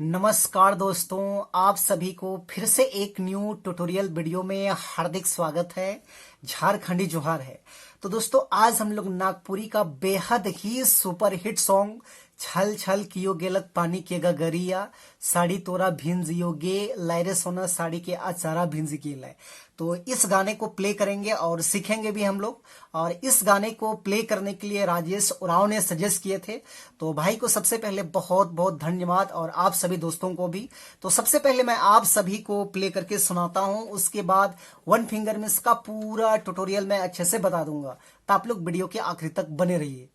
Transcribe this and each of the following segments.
नमस्कार दोस्तों, आप सभी को फिर से एक न्यू ट्यूटोरियल वीडियो में हार्दिक स्वागत है। झारखंडी जोहार है। तो दोस्तों, आज हम लोग नागपुरी का बेहद ही सुपर हिट सॉन्ग छल छल कियो गेलक पानी के गगरिया साड़ी तोरा भिंज योगे लायरे सोना साड़ी के आचारा भिंज गेल है। तो इस गाने को प्ले करेंगे और सीखेंगे भी हम लोग। और इस गाने को प्ले करने के लिए राजेश उरांव ने सजेस्ट किए थे। तो भाई को सबसे पहले बहुत बहुत धन्यवाद और आप सभी दोस्तों को भी। तो सबसे पहले मैं आप सभी को प्ले करके सुनाता हूं, उसके बाद वन फिंगर में इसका पूरा ट्यूटोरियल मैं अच्छे से बता दूंगा। तो आप लोग वीडियो के आखिरी तक बने रहिए।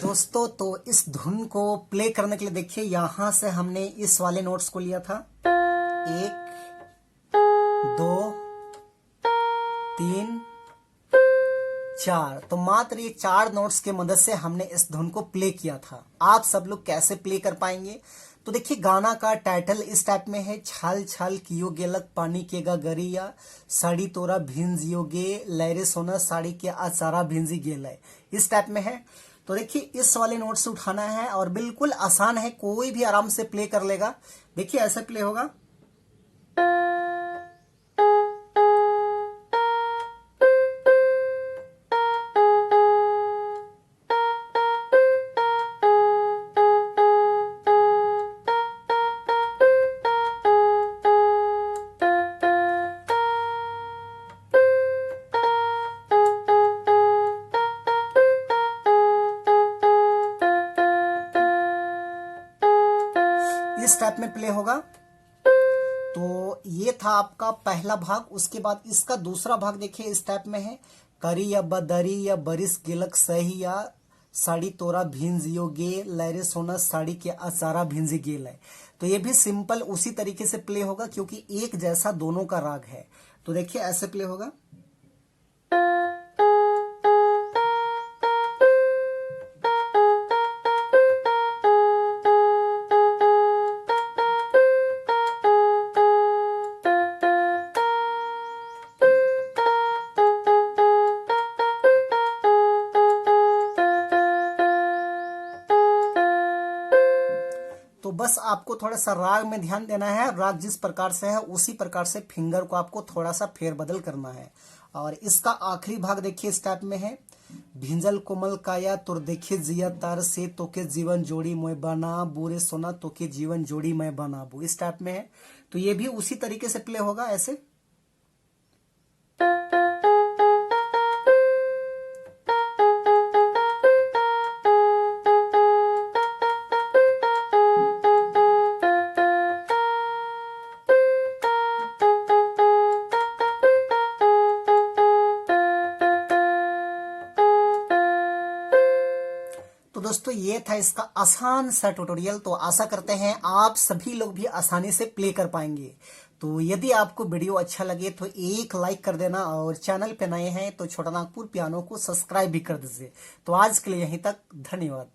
दोस्तों, तो इस धुन को प्ले करने के लिए देखिए, यहां से हमने इस वाले नोट्स को लिया था। 1 2 3 4। तो मात्र ये 4 नोट्स के मदद से हमने इस धुन को प्ले किया था। आप सब लोग कैसे प्ले कर पाएंगे? तो देखिए, गाना का टाइटल इस टाइप में है, छाल छाल कियो गेलक पानी के गगरिया साड़ी तोरा भिंज योगे लैरे सोना साड़ी के आचारा भिंजी गेल है। इस टाइप में है। तो देखिए, इस वाले नोट से उठाना है और बिल्कुल आसान है, कोई भी आराम से प्ले कर लेगा। देखिए, ऐसे प्ले होगा। इस टाइप में प्ले होगा। तो ये था आपका पहला भाग। उसके बाद इसका दूसरा भाग देखिए, इस टाइप में है, करी या बदरी या बरिस गिलक सही या साड़ी तोरा भिंज योगे लैरे सोना साड़ी के आचारा भिंज गेल है। तो ये भी सिंपल उसी तरीके से प्ले होगा, क्योंकि एक जैसा दोनों का राग है। तो देखिए, ऐसे प्ले होगा। तो बस आपको थोड़ा सा राग में ध्यान देना है। राग जिस प्रकार से है उसी प्रकार से फिंगर को आपको थोड़ा सा फेरबदल करना है। और इसका आखिरी भाग देखिए, इस टाइप में है, भिंजल कोमल काया तुर देखे जिया तार से तोके जीवन जोड़ी मैं बना बुरे सोना तोके जीवन जोड़ी मैं बनाबू। इस टाइप में है। तो ये भी उसी तरीके से प्ले होगा, ऐसे। दोस्तों ये था इसका आसान सा ट्यूटोरियल। तो आशा करते हैं आप सभी लोग भी आसानी से प्ले कर पाएंगे। तो यदि आपको वीडियो अच्छा लगे तो एक लाइक कर देना, और चैनल पे नए हैं तो छोटा नागपुर पियानो को सब्सक्राइब भी कर दीजिए। तो आज के लिए यहीं तक, धन्यवाद।